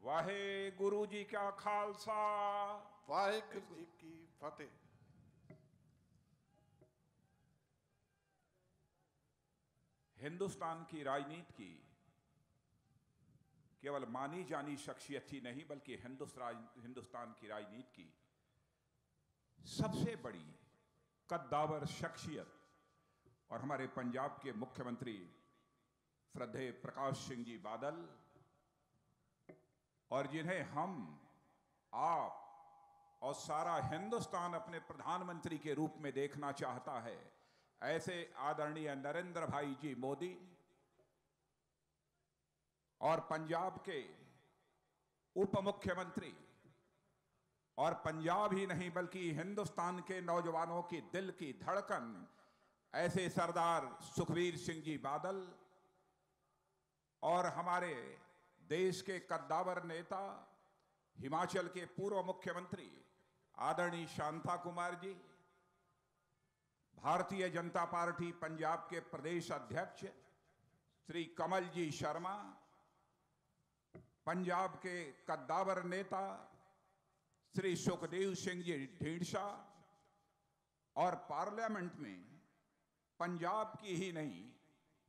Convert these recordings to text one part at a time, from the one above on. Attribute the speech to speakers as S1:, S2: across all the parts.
S1: वाहे गुरु जी का खालसा,
S2: वाहेगुरु जी की फतेह।
S1: हिंदुस्तान की राजनीति की केवल मानी जानी शख्सियत ही नहीं बल्कि हिंदुस्तान की राजनीति की सबसे बड़ी कद्दावर शख्सियत और हमारे पंजाब के मुख्यमंत्री श्रद्धेय प्रकाश सिंह जी बादल, और जिन्हें हम, आप और सारा हिंदुस्तान अपने प्रधानमंत्री के रूप में देखना चाहता है, ऐसे आदरणीय नरेंद्र भाई जी मोदी और पंजाब के उप मुख्यमंत्री, और पंजाब ही नहीं बल्कि हिंदुस्तान के नौजवानों की दिल की धड़कन ऐसे सरदार सुखबीर सिंह जी बादल, और हमारे देश के कद्दावर नेता हिमाचल के पूर्व मुख्यमंत्री आदरणीय शांता कुमार जी, भारतीय जनता पार्टी पंजाब के प्रदेश अध्यक्ष श्री कमल जी शर्मा, पंजाब के कद्दावर नेता श्री सुखदेव सिंह जी ढींढसा, और पार्लियामेंट में पंजाब की ही नहीं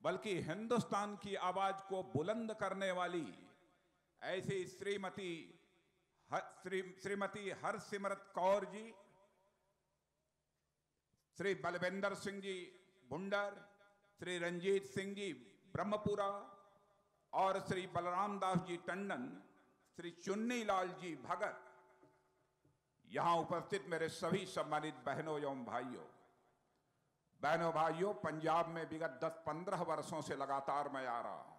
S1: बल्कि हिंदुस्तान की आवाज को बुलंद करने वाली ऐसी श्रीमती हरसिमरत कौर जी, श्री बलविंदर सिंह जी भुंडर, श्री रंजीत सिंह जी ब्रह्मपुरा, और श्री बलराम दास जी टंडन, श्री चुन्नी लाल जी भगत, यहां उपस्थित मेरे सभी सम्मानित बहनों एवं भाइयों, पंजाब में विगत 10-15 वर्षों से लगातार मैं आ रहा हूं।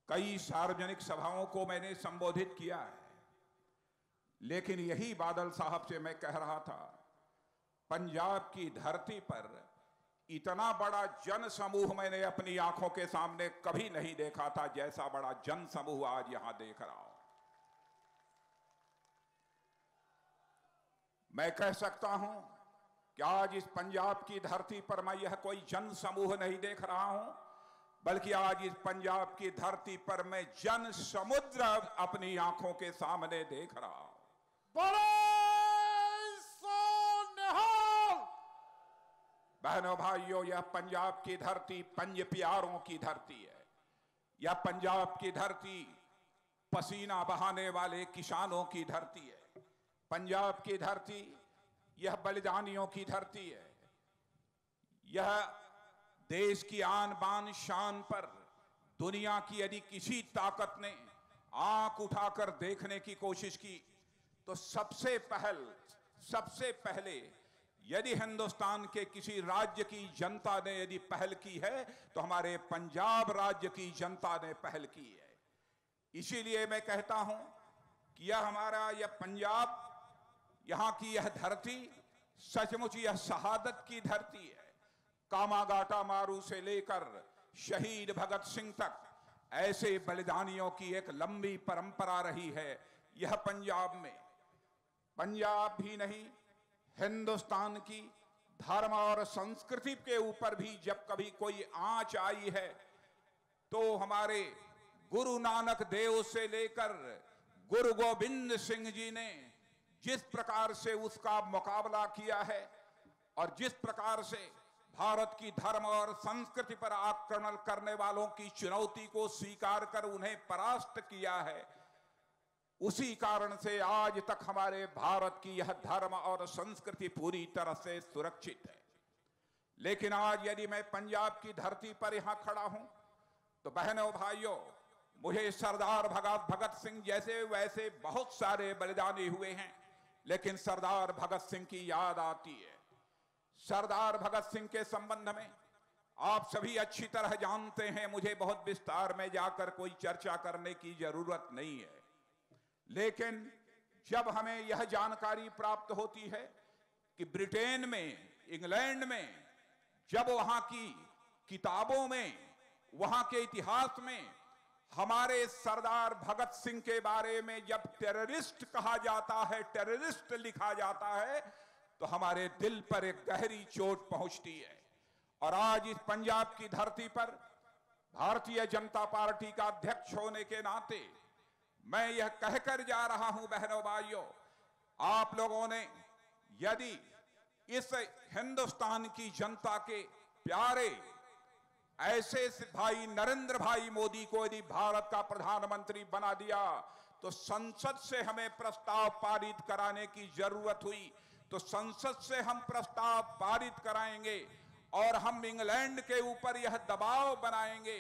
S1: कई सार्वजनिक सभाओं को मैंने संबोधित किया है, लेकिन यही बादल साहब से मैं कह रहा था, पंजाब की धरती पर इतना बड़ा जन समूह मैंने अपनी आंखों के सामने कभी नहीं देखा था जैसा बड़ा जन समूह आज यहां देख रहा हूं। मैं कह सकता हूं कि आज इस पंजाब की धरती पर मैं यह कोई जन समूह नहीं देख रहा हूं, बल्कि आज इस पंजाब की धरती पर मैं जन समुद्र अपनी आंखों के सामने देख रहा हूं। बहनों भाइयों, यह पंजाब की धरती पंज प्यारों की धरती है। यह पंजाब की धरती पसीना बहाने वाले किसानों की धरती है। पंजाब की धरती यह बलिदानियों की धरती है। यह देश की आन बान शान पर दुनिया की यदि किसी ताकत ने आंख उठाकर देखने की कोशिश की तो सबसे पहले यदि हिंदुस्तान के किसी राज्य की जनता ने यदि पहल की है तो हमारे पंजाब राज्य की जनता ने पहल की है। इसीलिए मैं कहता हूं कि यह पंजाब, यहां की यह धरती सचमुच यह शहादत की धरती है। कामागाटा मारू से लेकर शहीद भगत सिंह तक ऐसे बलिदानियों की एक लंबी परंपरा रही है यह पंजाब में। पंजाब भी नहीं, हिंदुस्तान की धर्म और संस्कृति के ऊपर भी जब कभी कोई आंच आई है तो हमारे गुरु नानक देव से लेकर गुरु गोविंद सिंह जी ने जिस प्रकार से उसका मुकाबला किया है और जिस प्रकार से भारत की धर्म और संस्कृति पर आक्रमण करने वालों की चुनौती को स्वीकार कर उन्हें परास्त किया है, उसी कारण से आज तक हमारे भारत की यह धर्म और संस्कृति पूरी तरह से सुरक्षित है। लेकिन आज यदि मैं पंजाब की धरती पर यहां खड़ा हूं तो बहनों भाइयों, मुझे सरदार भगत सिंह जैसे वैसे बहुत सारे बलिदानी हुए हैं, लेकिन सरदार भगत सिंह की याद आती है। सरदार भगत सिंह के संबंध में आप सभी अच्छी तरह जानते हैं, मुझे बहुत विस्तार में जाकर कोई चर्चा करने की जरूरत नहीं है। लेकिन जब हमें यह जानकारी प्राप्त होती है कि ब्रिटेन में, इंग्लैंड में, जब वहां की किताबों में, वहां के इतिहास में हमारे सरदार भगत सिंह के बारे में जब टेररिस्ट कहा जाता है, टेररिस्ट लिखा जाता है, तो हमारे दिल पर एक गहरी चोट पहुंचती है। और आज इस पंजाब की धरती पर भारतीय जनता पार्टी का अध्यक्ष होने के नाते मैं यह कहकर जा रहा हूं बहनों भाइयों, आप लोगों ने यदि इस हिंदुस्तान की जनता के प्यारे ऐसे भाई नरेंद्र भाई मोदी को यदि भारत का प्रधानमंत्री बना दिया, तो संसद से हमें प्रस्ताव पारित कराने की जरूरत हुई तो संसद से हम प्रस्ताव पारित कराएंगे और हम इंग्लैंड के ऊपर यह दबाव बनाएंगे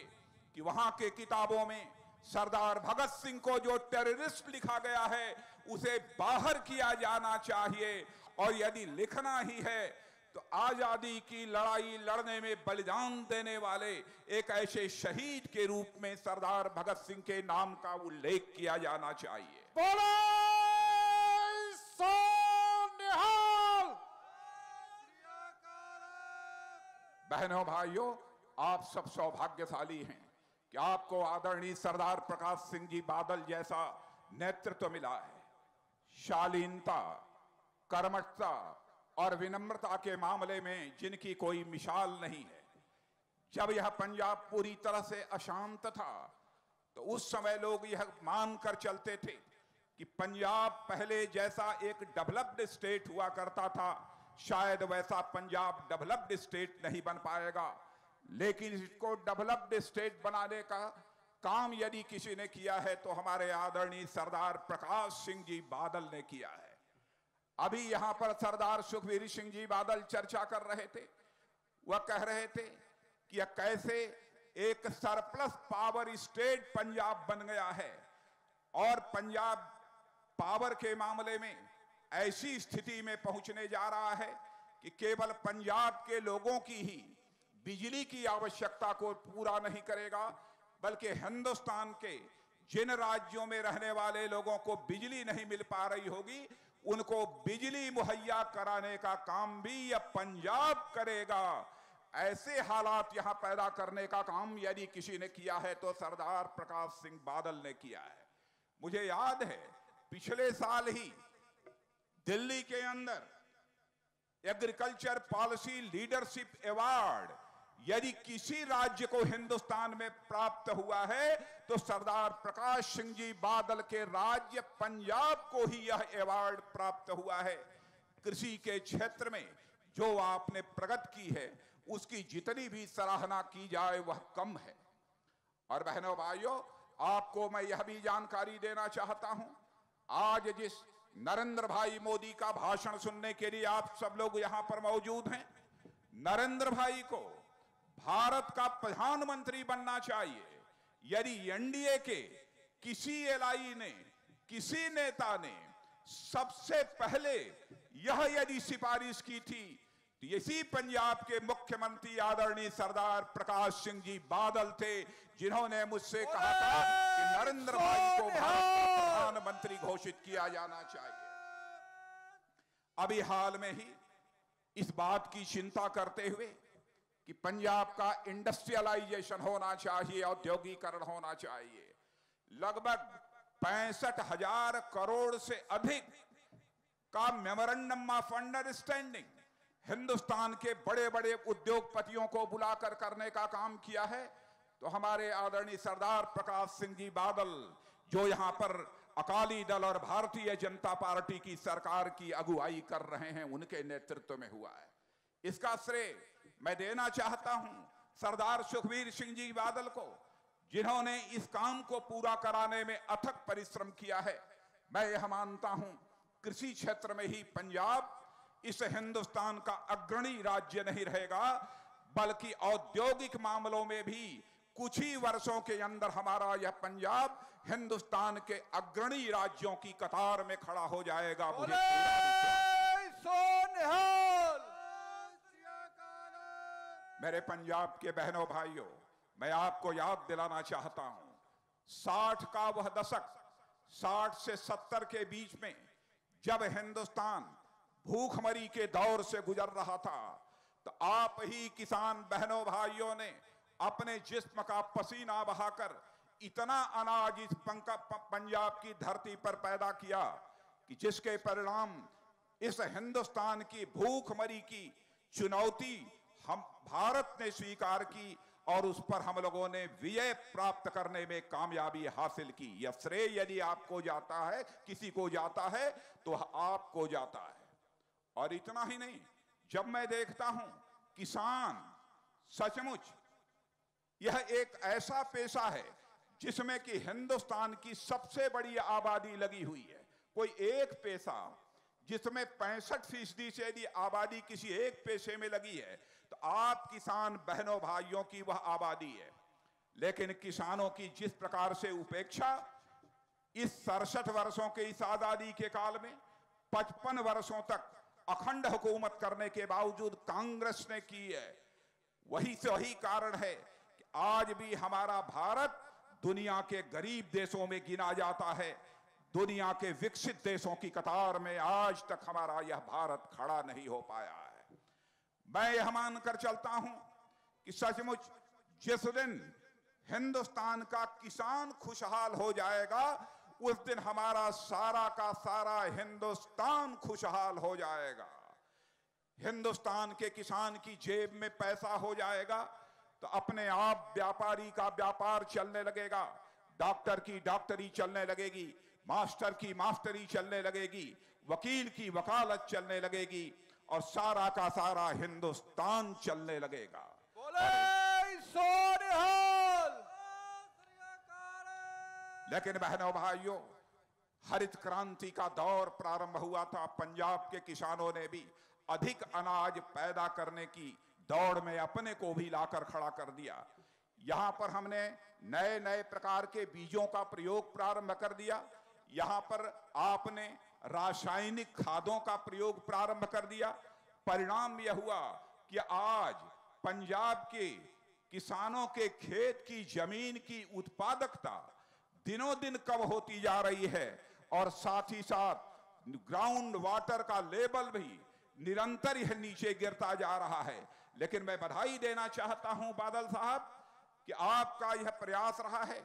S1: कि वहां के किताबों में सरदार भगत सिंह को जो टेररिस्ट लिखा गया है उसे बाहर किया जाना चाहिए, और यदि लिखना ही है तो आजादी की लड़ाई लड़ने में बलिदान देने वाले एक ऐसे शहीद के रूप में सरदार भगत सिंह के नाम का उल्लेख किया जाना चाहिए। बहनों भाइयों, आप सब सौभाग्यशाली हैं कि आपको आदरणीय सरदार प्रकाश सिंह जी बादल जैसा नेतृत्व मिला है। शालीनता, कर्मठता और विनम्रता के मामले में जिनकी कोई मिसाल नहीं है। जब यह पंजाब पूरी तरह से अशांत था तो उस समय लोग यह मानकर चलते थे कि पंजाब पहले जैसा एक डेवलप्ड स्टेट हुआ करता था, शायद वैसा पंजाब डेवलप्ड स्टेट नहीं बन पाएगा। लेकिन इसको डेवलप्ड स्टेट बनाने का काम यदि किसी ने किया है तो हमारे आदरणीय सरदार प्रकाश सिंह जी बादल ने किया है। अभी यहां पर सरदार सुखबीर सिंह जी बादल चर्चा कर रहे थे, वह कह रहे थे कि यह कैसे एक सरप्लस पावर स्टेट पंजाब बन गया है और पंजाब पावर के मामले में ऐसी स्थिति में पहुंचने जा रहा है कि केवल पंजाब के लोगों की ही बिजली की आवश्यकता को पूरा नहीं करेगा, बल्कि हिंदुस्तान के जिन राज्यों में रहने वाले लोगों को बिजली नहीं मिल पा रही होगी उनको बिजली मुहैया कराने का काम भी यह पंजाब करेगा। ऐसे हालात यहां पैदा करने का काम यदि किसी ने किया है तो सरदार प्रकाश सिंह बादल ने किया है। मुझे याद है पिछले साल ही दिल्ली के अंदर एग्रीकल्चर पॉलिसी लीडरशिप अवार्ड यदि किसी राज्य को हिंदुस्तान में प्राप्त हुआ है तो सरदार प्रकाश सिंह जी बादल के राज्य पंजाब को ही यह अवार्ड प्राप्त हुआ है। कृषि के क्षेत्र में जो आपने प्रगति की है उसकी जितनी भी सराहना की जाए वह कम है। और बहनों भाइयों, आपको मैं यह भी जानकारी देना चाहता हूं, आज जिस नरेंद्र भाई मोदी का भाषण सुनने के लिए आप सब लोग यहां पर मौजूद हैं, नरेंद्र भाई को भारत का प्रधानमंत्री बनना चाहिए। यदि एनडीए के किसी एलआई ने, किसी नेता ने सबसे पहले यह यदि सिफारिश की थी तो इसी पंजाब के मुख्यमंत्री आदरणीय सरदार प्रकाश सिंह जी बादल थे, जिन्होंने मुझसे कहा था कि नरेंद्र भाई को भारत का प्रधानमंत्री घोषित किया जाना चाहिए। अभी हाल में ही इस बात की चिंता करते हुए कि पंजाब का इंडस्ट्रियलाइजेशन होना चाहिए, औद्योगिकरण होना चाहिए, लगभग 65,000 करोड़ से अधिक का मेमोरेंडम ऑफ अंडरस्टैंडिंग हिंदुस्तान के बड़े बड़े उद्योगपतियों को बुलाकर करने का काम किया है। तो हमारे आदरणीय सरदार प्रकाश सिंह जी बादल जो यहां पर अकाली दल और भारतीय जनता पार्टी की सरकार की अगुवाई कर रहे हैं उनके नेतृत्व में हुआ है। इसका श्रेय मैं देना चाहता हूं सरदार सुखबीर सिंह जी बादल को, जिन्होंने इस काम को पूरा कराने में अथक परिश्रम किया है। मैं यह मानता हूं कृषि क्षेत्र में ही पंजाब इस हिंदुस्तान का अग्रणी राज्य नहीं रहेगा, बल्कि औद्योगिक मामलों में भी कुछ ही वर्षों के अंदर हमारा यह पंजाब हिंदुस्तान के अग्रणी राज्यों की कतार में खड़ा हो जाएगा। मुझे मेरे पंजाब के बहनों भाइयों, मैं आपको याद दिलाना चाहता हूं 60 का वह दशक, 60 से 70 के बीच में जब हिंदुस्तान भूखमरी के दौर से गुजर रहा था तो आप ही किसान बहनों भाइयों ने अपने जिस्म का पसीना बहाकर इतना अनाज इस पंजाब की धरती पर पैदा किया कि जिसके परिणाम इस हिंदुस्तान की भूखमरी की चुनौती हम भारत ने स्वीकार की और उस पर हम लोगों ने विजय प्राप्त करने में कामयाबी हासिल की। यह श्रेय यदि आपको जाता है, किसी को जाता है, तो आपको जाता है। और इतना ही नहीं, जब मैं देखता हूं किसान, सचमुच यह एक ऐसा पेशा है जिसमें कि हिंदुस्तान की सबसे बड़ी आबादी लगी हुई है। कोई एक पेशा जिसमें 65% से यदि आबादी किसी एक पेशे में लगी है तो आप किसान बहनों भाइयों की वह आबादी है। लेकिन किसानों की जिस प्रकार से उपेक्षा इस 67 वर्षों के इस आजादी के काल में 55 वर्षों तक अखंड हुकूमत करने के बावजूद कांग्रेस ने की है, वही कारण है कि आज भी हमारा भारत दुनिया के गरीब देशों में गिना जाता है। दुनिया के विकसित देशों की कतार में आज तक हमारा यह भारत खड़ा नहीं हो पाया है। मैं यह मानकर चलता हूं कि सचमुच जिस दिन हिंदुस्तान का किसान खुशहाल हो जाएगा, उस दिन हमारा सारा का सारा हिंदुस्तान खुशहाल हो जाएगा। हिंदुस्तान के किसान की जेब में पैसा हो जाएगा तो अपने आप व्यापारी का व्यापार चलने लगेगा, डॉक्टर की डॉक्टरी चलने लगेगी, मास्टर की मास्टरी चलने लगेगी, वकील की वकालत चलने लगेगी और सारा का सारा हिंदुस्तान चलने लगेगा। लेकिन बहनों भाइयों, हरित क्रांति का दौर प्रारंभ हुआ था। पंजाब के किसानों ने भी अधिक अनाज पैदा करने की दौड़ में अपने को भी लाकर खड़ा कर दिया। यहां पर हमने नए नए प्रकार के बीजों का प्रयोग प्रारंभ कर दिया। यहां पर आपने रासायनिक खादों का प्रयोग प्रारंभ कर दिया। परिणाम यह हुआ कि आज पंजाब के किसानों के खेत की जमीन की उत्पादकता दिनों दिन कम होती जा रही है और साथ ही साथ ग्राउंड वाटर का लेवल भी निरंतर यह नीचे गिरता जा रहा है। लेकिन मैं बधाई देना चाहता हूं बादल साहब कि आपका यह प्रयास रहा है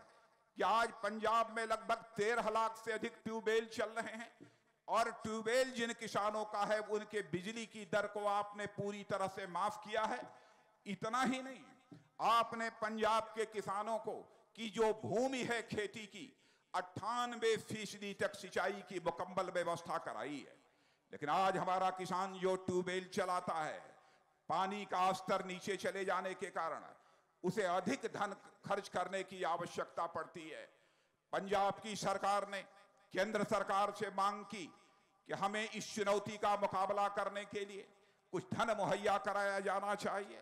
S1: कि आज पंजाब में लगभग 13 लाख से अधिक ट्यूबवेल चल रहे हैं और ट्यूबवेल जिन किसानों का है उनके बिजली की दर को आपने पूरी तरह से माफ किया है। इतना ही नहीं, आपने पंजाब के किसानों को की जो भूमि है खेती की 98% तक सिंचाई की मुकम्मल व्यवस्था कराई है। लेकिन आज हमारा किसान जो ट्यूबवेल चलाता है, पानी का स्तर नीचे चले जाने के कारण उसे अधिक धन खर्च करने की आवश्यकता पड़ती है। पंजाब की सरकार ने केंद्र सरकार से मांग की कि हमें इस चुनौती का मुकाबला करने के लिए कुछ धन मुहैया कराया जाना चाहिए,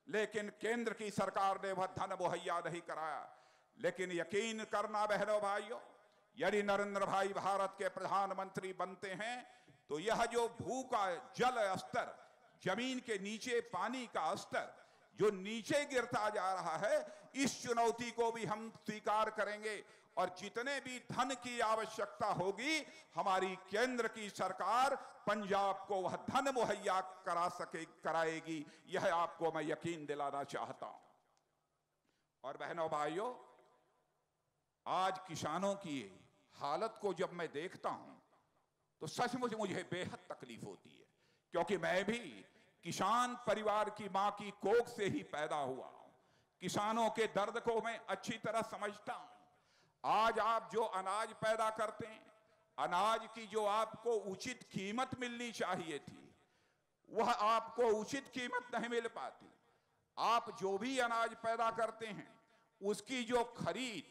S1: लेकिन केंद्र की सरकार ने वह धन मुहैया नहीं कराया। लेकिन यकीन करना बहनों भाइयों, यदि नरेंद्र भाई भारत के प्रधानमंत्री बनते हैं तो यह जो भू का जल स्तर, जमीन के नीचे पानी का स्तर जो नीचे गिरता जा रहा है, इस चुनौती को भी हम स्वीकार करेंगे और जितने भी धन की आवश्यकता होगी हमारी केंद्र की सरकार पंजाब को वह धन मुहैया कराएगी। यह आपको मैं यकीन दिलाना चाहता हूं। और बहनों भाइयों, आज किसानों की हालत को जब मैं देखता हूं तो सचमुच मुझे बेहद तकलीफ होती है, क्योंकि मैं भी किसान परिवार की मां की कोख से ही पैदा हुआ हूं। किसानों के दर्द को मैं अच्छी तरह समझता हूं। आज आप जो अनाज पैदा करते हैं, अनाज की जो आपको उचित कीमत मिलनी चाहिए थी, वह आपको उचित कीमत नहीं मिल पाती। आप जो भी अनाज पैदा करते हैं उसकी जो खरीद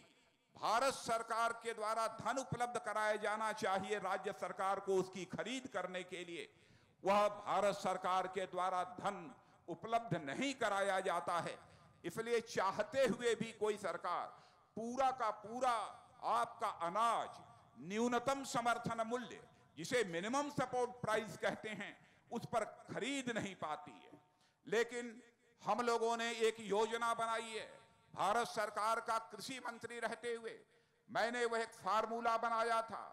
S1: भारत सरकार के द्वारा धन उपलब्ध कराया जाना चाहिए राज्य सरकार को उसकी खरीद करने के लिए, वह भारत सरकार के द्वारा धन उपलब्ध नहीं कराया जाता है। इसलिए चाहते हुए भी कोई सरकार पूरा का पूरा आपका अनाज न्यूनतम समर्थन मूल्य, जिसे मिनिमम सपोर्ट प्राइस कहते हैं, उस पर खरीद नहीं पाती है। लेकिन हम लोगों ने एक योजना बनाई है। भारत सरकार का कृषि मंत्री रहते हुए मैंने वह एक फार्मूला बनाया था।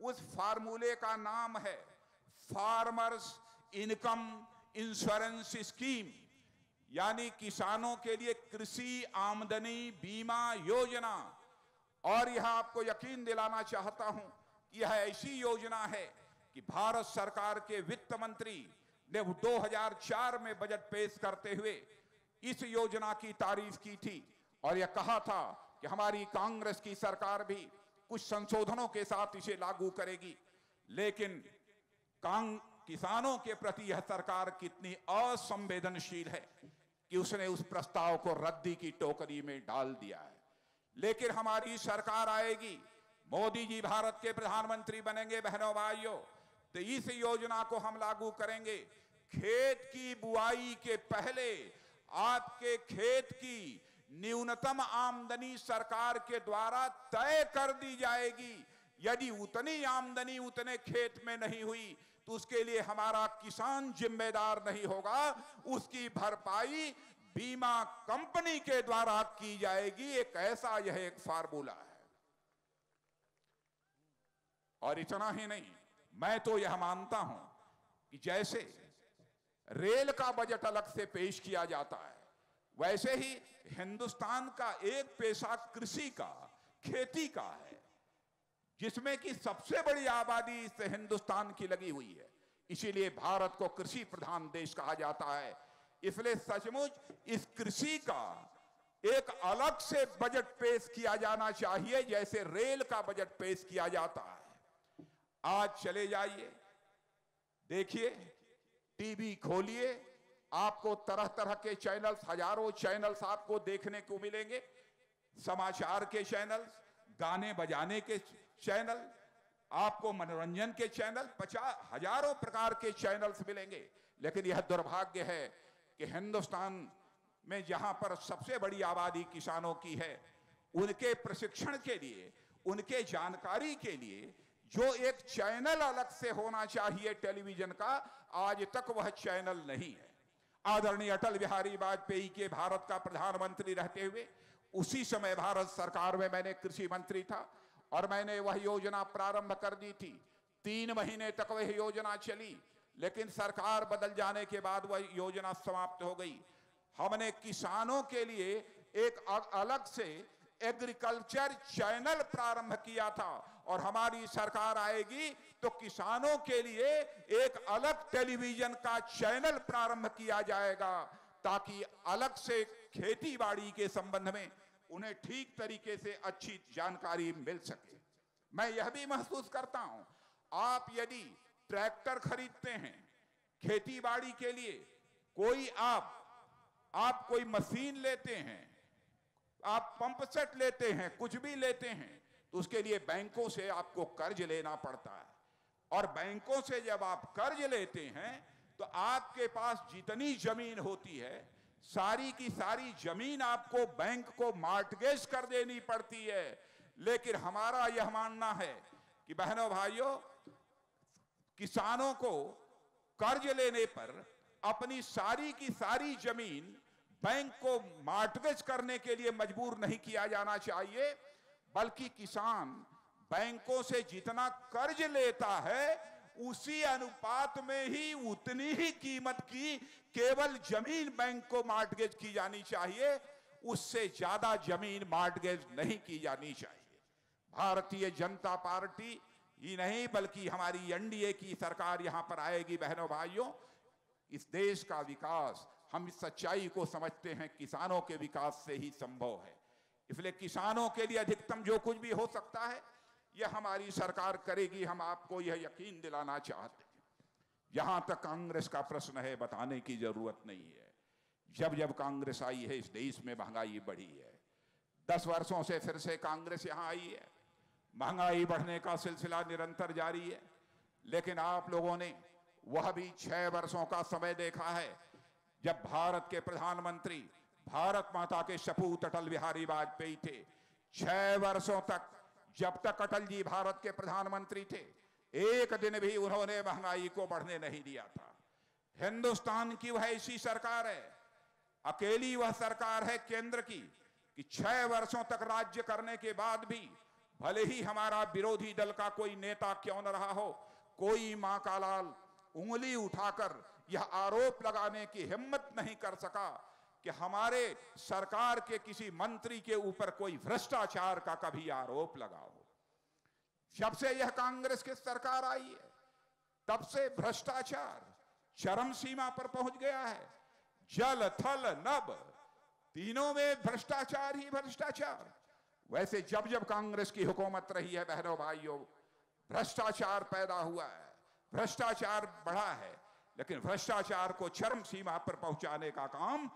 S1: उस फार्मूले का नाम है फार्मर्स इनकम इंश्योरेंस स्कीम, यानी किसानों के लिए कृषि आमदनी बीमा योजना। और यह आपको यकीन दिलाना चाहता हूं कि यह ऐसी योजना है कि भारत सरकार के वित्त मंत्री ने 2004 में बजट पेश करते हुए इस योजना की तारीफ की थी और यह कहा था कि हमारी कांग्रेस की सरकार भी कुछ संशोधनों के साथ इसे लागू करेगी। लेकिन किसानों के प्रति यह सरकार कितनी असंवेदनशील है कि उसने उस प्रस्ताव को रद्दी की टोकरी में डाल दिया है। लेकिन हमारी सरकार आएगी, मोदी जी भारत के प्रधानमंत्री बनेंगे बहनों भाइयों, तो इस योजना को हम लागू करेंगे। खेत की बुआई के पहले आपके खेत की न्यूनतम आमदनी सरकार के द्वारा तय कर दी जाएगी। यदि उतनी आमदनी उतने खेत में नहीं हुई तो उसके लिए हमारा किसान जिम्मेदार नहीं होगा, उसकी भरपाई बीमा कंपनी के द्वारा की जाएगी। एक ऐसा यह एक फार्मूला है। और इतना ही नहीं, मैं तो यह मानता हूं कि जैसे रेल का बजट अलग से पेश किया जाता है, वैसे ही हिंदुस्तान का एक पैसा कृषि का, खेती का है, जिसमें कि सबसे बड़ी आबादी इस हिंदुस्तान की लगी हुई है। इसीलिए भारत को कृषि प्रधान देश कहा जाता है। इसलिए सचमुच इस कृषि का एक अलग से बजट पेश किया जाना चाहिए, जैसे रेल का बजट पेश किया जाता है। आज चले जाइए, देखिए, टीवी खोलिए, आपको तरह तरह के चैनल्स, हजारों चैनल्स आपको देखने को मिलेंगे। समाचार के चैनल्स, गाने बजाने के चैनल, आपको मनोरंजन के चैनल, 50,000 प्रकार के चैनल्स मिलेंगे। लेकिन यह दुर्भाग्य है कि हिंदुस्तान में जहां पर सबसे बड़ी आबादी किसानों की है, उनके प्रशिक्षण के लिए, उनके जानकारी के लिए जो एक चैनल अलग से होना चाहिए टेलीविजन का, आज तक वह चैनल नहीं है। आदरणीय अटल बिहारी वाजपेयी के भारत का प्रधानमंत्री रहते हुए उसी समय भारत सरकार में मैंने कृषि मंत्री था और मैंने वह योजना प्रारंभ कर दी थी। 3 महीने तक वह योजना चली, लेकिन सरकार बदल जाने के बाद वह योजना समाप्त हो गई। हमने किसानों के लिए एक अलग से एग्रीकल्चर चैनल प्रारंभ किया था और हमारी सरकार आएगी तो किसानों के लिए एक अलग टेलीविजन का चैनल प्रारंभ किया जाएगा, ताकि अलग से खेती बाड़ी के संबंध में उन्हें ठीक तरीके से अच्छी जानकारी मिल सके। मैं यह भी महसूस करता हूं, आप यदि ट्रैक्टर खरीदते हैं खेती बाड़ी के लिए, कोई आप कोई मशीन लेते हैं, आप पंप सेट लेते हैं, कुछ भी लेते हैं, तो उसके लिए बैंकों से आपको कर्ज लेना पड़ता है। और बैंकों से जब आप कर्ज लेते हैं तो आपके पास जितनी जमीन होती है, सारी की सारी जमीन आपको बैंक को मॉर्टगेज कर देनी पड़ती है। लेकिन हमारा यह मानना है कि बहनों भाइयों, किसानों को कर्ज लेने पर अपनी सारी की सारी जमीन बैंक को मॉर्टगेज करने के लिए मजबूर नहीं किया जाना चाहिए, बल्कि किसान बैंकों से जितना कर्ज लेता है उसी अनुपात में ही उतनी ही कीमत की केवल जमीन बैंक को मॉर्टगेज की जानी चाहिए, उससे ज्यादा जमीन मॉर्टगेज नहीं की जानी चाहिए। भारतीय जनता पार्टी ही नहीं बल्कि हमारी एनडीए की सरकार यहां पर आएगी। बहनों भाइयों, इस देश का विकास हम इस सच्चाई को समझते हैं, किसानों के विकास से ही संभव है। इसलिए किसानों के लिए अधिकतम जो कुछ भी हो सकता है यह हमारी सरकार करेगी, हम आपको यह यकीन दिलाना चाहते हैं। जहां तक कांग्रेस का प्रश्न है, बताने की जरूरत नहीं है। जब जब कांग्रेस आई है इस देश में महंगाई बढ़ी है। 10 वर्षों से फिर से कांग्रेस यहां आई है, महंगाई बढ़ने का सिलसिला निरंतर जारी है। लेकिन आप लोगों ने वह भी 6 वर्षों का समय देखा है, जब भारत के प्रधानमंत्री भारत माता के सपूत अटल बिहारी वाजपेयी थे। 6 वर्षों तक, जब तक अटल जी भारत के प्रधानमंत्री थे, एक दिन भी उन्होंने महंगाई को बढ़ने नहीं दिया था। हिंदुस्तान की वह ऐसी सरकार है, अकेली वह सरकार है केंद्र की, कि 6 वर्षों तक राज्य करने के बाद भी भले ही हमारा विरोधी दल का कोई नेता क्यों न रहा हो, कोई मां का लाल उंगली उठाकर यह आरोप लगाने की हिम्मत नहीं कर सका कि हमारे सरकार के किसी मंत्री के ऊपर कोई भ्रष्टाचार का कभी आरोप लगा हो। जब से यह कांग्रेस की सरकार आई है, तब से भ्रष्टाचार चरम सीमा पर पहुंच गया है। जल थल नभ तीनों में भ्रष्टाचार ही भ्रष्टाचार। वैसे जब जब कांग्रेस की हुकूमत रही है बहनों भाइयों, भ्रष्टाचार पैदा हुआ है, भ्रष्टाचार बढ़ा है, लेकिन भ्रष्टाचार को चरम सीमा पर पहुंचाने का काम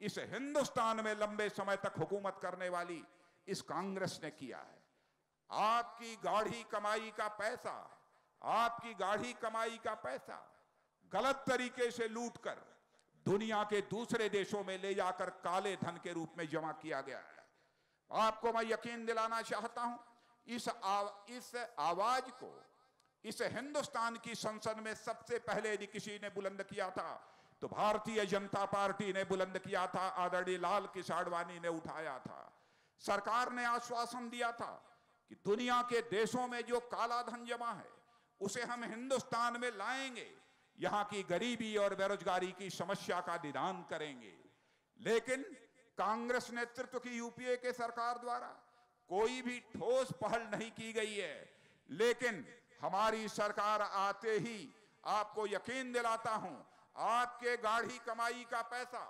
S1: इस हिंदुस्तान में लंबे समय तक हुकूमत करने वाली इस कांग्रेस ने किया है। आपकी गाढ़ी कमाई का पैसा, आपकी गाढ़ी कमाई का पैसा गलत तरीके से लूटकर दुनिया के दूसरे देशों में ले जाकर काले धन के रूप में जमा किया गया है। आपको मैं यकीन दिलाना चाहता हूं, इस आवाज को इस हिंदुस्तान की संसद में सबसे पहले यदि किसी ने बुलंद किया था तो भारतीय जनता पार्टी ने बुलंद किया था, आदरणीय लाल कृष्ण आडवाणी ने उठाया था। सरकार ने आश्वासन दिया था कि दुनिया के देशों में जो काला धन जमा है उसे हम हिंदुस्तान में लाएंगे, यहां की गरीबी और बेरोजगारी की समस्या का निदान करेंगे। लेकिन कांग्रेस नेतृत्व की यूपीए के सरकार द्वारा कोई भी ठोस पहल नहीं की गई है। लेकिन हमारी सरकार आते ही आपको यकीन दिलाता हूं, आपके गाढ़ी कमाई का पैसा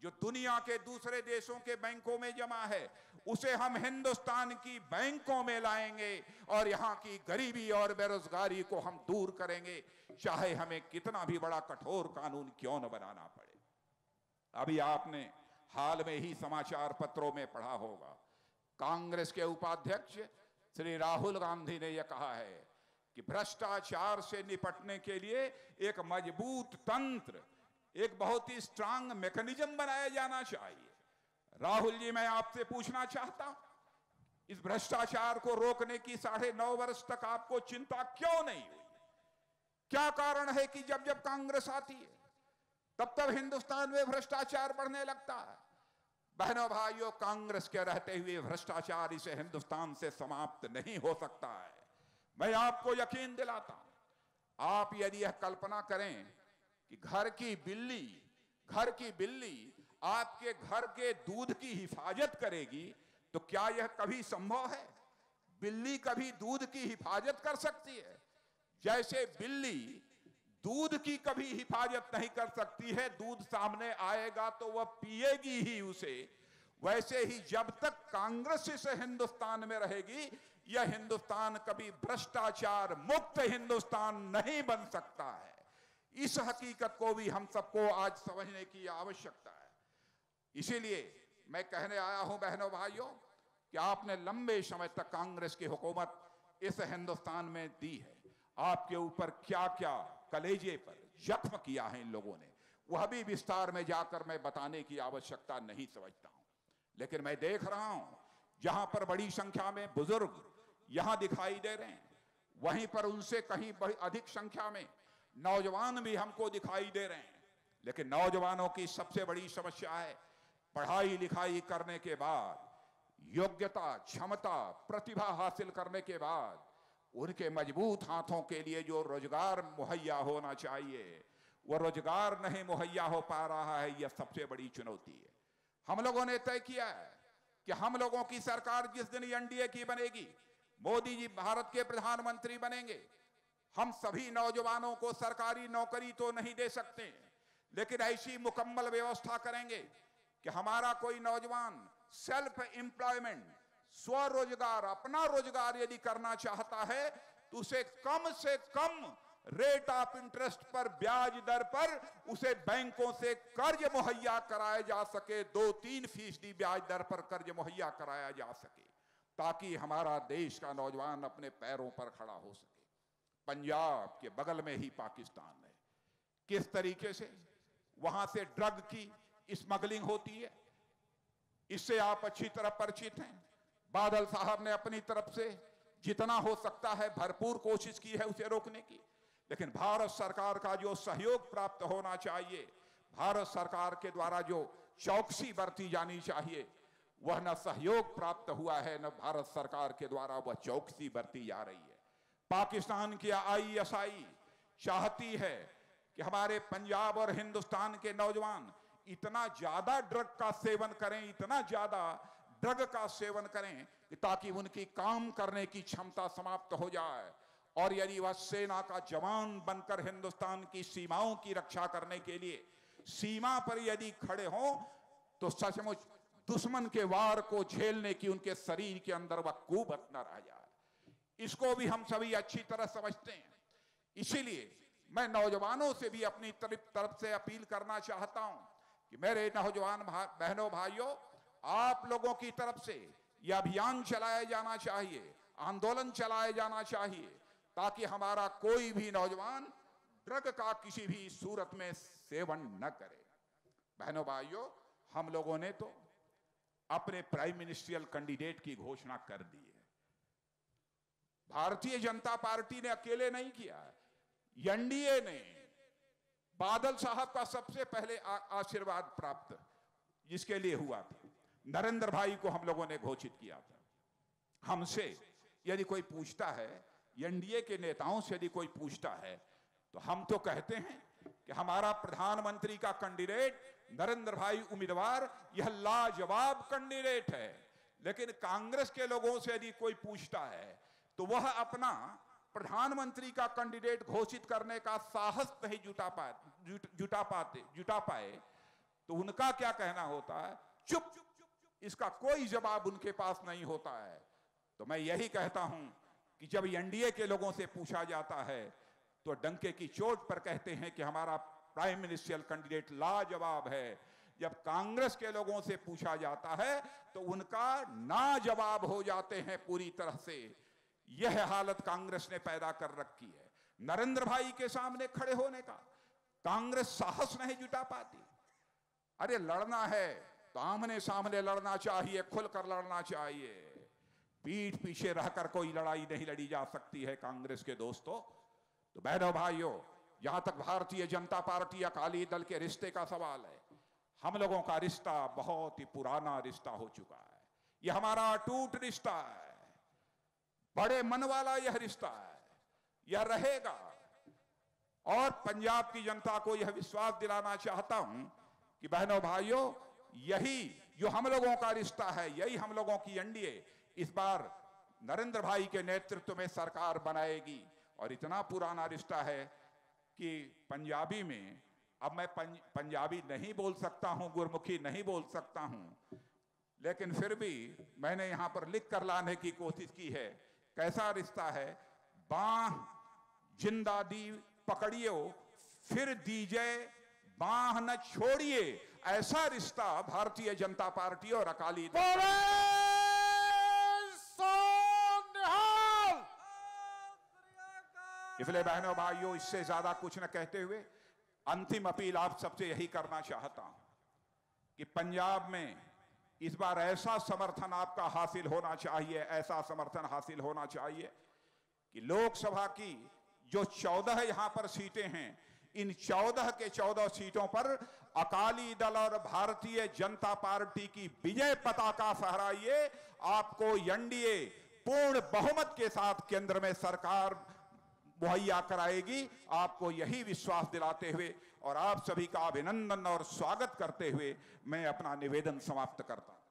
S1: जो दुनिया के दूसरे देशों के बैंकों में जमा है उसे हम हिंदुस्तान की बैंकों में लाएंगे और यहां की गरीबी और बेरोजगारी को हम दूर करेंगे, चाहे हमें कितना भी बड़ा कठोर कानून क्यों न बनाना पड़े। अभी आपने हाल में ही समाचार पत्रों में पढ़ा होगा, कांग्रेस के उपाध्यक्ष श्री राहुल गांधी ने यह कहा है कि भ्रष्टाचार से निपटने के लिए एक मजबूत तंत्र, एक बहुत ही स्ट्रांग मैकेनिज्म बनाया जाना चाहिए। राहुल जी, मैं आपसे पूछना चाहता हूं, इस भ्रष्टाचार को रोकने की 9.5 वर्ष तक आपको चिंता क्यों नहीं हुई? क्या कारण है कि जब जब कांग्रेस आती है तब तब हिंदुस्तान में भ्रष्टाचार बढ़ने लगता है? बहनों भाइयों, कांग्रेस के रहते हुए भ्रष्टाचार इसे हिंदुस्तान से समाप्त नहीं हो सकता है। मैं आपको यकीन दिलाता हूं, आप यदि यह कल्पना करें कि घर की बिल्ली आपके घर के दूध की हिफाजत करेगी, तो क्या यह कभी संभव है? बिल्ली कभी दूध की हिफाजत कर सकती है? जैसे बिल्ली दूध की कभी हिफाजत नहीं कर सकती है, दूध सामने आएगा तो वह पिएगी ही उसे, वैसे ही जब तक कांग्रेस इस हिंदुस्तान में रहेगी यह हिंदुस्तान कभी भ्रष्टाचार मुक्त हिंदुस्तान नहीं बन सकता है। इस हकीकत को भी हम सबको आज समझने की आवश्यकता है। इसीलिए मैं कहने आया हूं बहनों भाइयों कि आपने लंबे समय तक कांग्रेस की हुकूमत इस हिंदुस्तान में दी है। आपके ऊपर क्या क्या कलेजे पर जख्म किया है इन लोगों ने, वह भी विस्तार में जाकर मैं बताने की आवश्यकता नहीं समझता हूं। लेकिन मैं देख रहा हूं जहां पर बड़ी संख्या में बुजुर्ग यहां दिखाई दे रहे हैं, वहीं पर उनसे कहीं अधिक संख्या में नौजवान भी हमको दिखाई दे रहे हैं। लेकिन नौजवानों की सबसे बड़ी समस्या है पढ़ाई लिखाई करने के बाद, योग्यता, क्षमता, प्रतिभा हासिल करने के बाद उनके मजबूत हाथों के लिए जो रोजगार मुहैया होना चाहिए वह रोजगार नहीं मुहैया हो पा रहा है। यह सबसे बड़ी चुनौती है। हम लोगों ने तय किया है कि हम लोगों की सरकार जिस दिन एनडीए की बनेगी, मोदी जी भारत के प्रधानमंत्री बनेंगे, हम सभी नौजवानों को सरकारी नौकरी तो नहीं दे सकते, लेकिन ऐसी मुकम्मल व्यवस्था करेंगे कि हमारा कोई नौजवान सेल्फ एम्प्लॉयमेंट, स्वरोजगार, अपना रोजगार यदि करना चाहता है तो उसे कम से कम रेट ऑफ इंटरेस्ट पर, ब्याज दर पर उसे बैंकों से कर्ज मुहैया कराया जा सके, 2-3% ब्याज दर पर कर्ज मुहैया कराया जा सके, ताकि हमारा देश का नौजवान अपने पैरों पर खड़ा हो सके। पंजाब के बगल में ही पाकिस्तान है, किस तरीके से वहां से ड्रग की स्मगलिंग होती है, इससे आप अच्छी तरह परिचित हैं। बादल साहब ने अपनी तरफ से जितना हो सकता है भरपूर कोशिश की है उसे रोकने की, लेकिन भारत सरकार का जो सहयोग प्राप्त होना चाहिए, भारत सरकार के द्वारा जो चौकसी बरती जानी चाहिए, वह न सहयोग प्राप्त हुआ है, न भारत सरकार के द्वारा वह चौकसी बरती जा रही है। पाकिस्तान की आईएसआई चाहती है कि हमारे पंजाब और हिंदुस्तान के नौजवान इतना ज्यादा ड्रग का सेवन करें, इतना ज्यादा ड्रग का सेवन करें ताकि उनकी काम करने की क्षमता समाप्त हो जाए, और यदि वह सेना का जवान बनकर हिंदुस्तान की सीमाओं की रक्षा करने के लिए सीमा पर यदि खड़े हों तो सचमुच दुश्मन के वार को झेलने की उनके शरीर के अंदर वह कुवत न रह जाए। इसको भी हम सभी अच्छी तरह समझते हैं। इसीलिए मैं नौजवानों से भी अपनी तरफ से अपील करना चाहता हूं कि मेरे नौजवान बहनों भाइयों, आप लोगों की तरफ से यह अभियान चलाया जाना चाहिए, आंदोलन चलाया जाना चाहिए, ताकि हमारा कोई भी नौजवान ड्रग का किसी भी सूरत में सेवन न करे। बहनों भाइयों, हम लोगों ने तो अपने प्राइम मिनिस्ट्रियल कैंडिडेट की घोषणा कर दी है। भारतीय जनता पार्टी ने अकेले नहीं किया, एनडीए ने बादल साहब का सबसे पहले आशीर्वाद प्राप्त जिसके लिए हुआ था, नरेंद्र भाई को हम लोगों ने घोषित किया था। हमसे यदि कोई पूछता है, एनडीए के नेताओं से यदि कोई पूछता है, तो हम तो कहते हैं कि हमारा प्रधानमंत्री का कैंडिडेट नरेंद्र भाई उम्मीदवार यह लाजवाब कैंडिडेट है। लेकिन कांग्रेस के लोगों से यदि कोई पूछता है तो वह अपना प्रधानमंत्री का कैंडिडेट घोषित करने का साहस नहीं जुटा पाए तो उनका क्या कहना होता है? चुप। इसका कोई जवाब उनके पास नहीं होता है। तो मैं यही कहता हूं कि जब एनडीए के लोगों से पूछा जाता है तो डंके की चोट पर कहते हैं कि हमारा प्राइम मिनिस्ट्रियल कैंडिडेट लाजवाब है। जब कांग्रेस के लोगों से पूछा जाता है तो उनका ना जवाब हो जाते हैं पूरी तरह से। यह हालत कांग्रेस ने पैदा कर रखी है। नरेंद्र भाई के सामने खड़े होने का कांग्रेस साहस नहीं जुटा पाती। अरे लड़ना है तो आमने सामने लड़ना चाहिए, खुलकर लड़ना चाहिए। पीठ पीछे रहकर कोई लड़ाई नहीं लड़ी जा सकती है कांग्रेस के दोस्तों। तो बहनों भाइयों, जहां तक भारतीय जनता पार्टी अकाली दल के रिश्ते का सवाल है, हम लोगों का रिश्ता बहुत ही पुराना रिश्ता हो चुका है। यह हमारा अटूट रिश्ता है, बड़े मन वाला यह रिश्ता है, यह रहेगा। और पंजाब की जनता को यह विश्वास दिलाना चाहता हूं कि बहनों भाइयों, यही जो हम लोगों का रिश्ता है, यही हम लोगों की एनडीए इस बार नरेंद्र भाई के नेतृत्व में सरकार बनाएगी। और इतना पुराना रिश्ता है कि पंजाबी में, अब मैं पंजाबी नहीं बोल सकता हूं, गुरमुखी नहीं बोल सकता हूं, लेकिन फिर भी मैंने यहां पर लिख कर लाने की कोशिश की है। कैसा रिश्ता है? बाह जिंदा दी पकड़ियो, फिर दीजिए बाह न छोड़िए। ऐसा रिश्ता भारतीय जनता पार्टी और अकाली दल। इसलिए बहनों भाइयों, इससे ज्यादा कुछ न कहते हुए अंतिम अपील आप सबसे यही करना चाहता हूं कि पंजाब में इस बार ऐसा समर्थन आपका हासिल होना चाहिए, ऐसा समर्थन हासिल होना चाहिए कि लोकसभा की जो 14 यहां पर सीटें हैं, इन 14 के 14 सीटों पर अकाली दल और भारतीय जनता पार्टी की विजय पताका फहराइए। आपको एनडीए पूर्ण बहुमत के साथ केंद्र में सरकार मुहैया कराएगी। आपको यही विश्वास दिलाते हुए और आप सभी का अभिनंदन और स्वागत करते हुए मैं अपना निवेदन समाप्त करता हूं।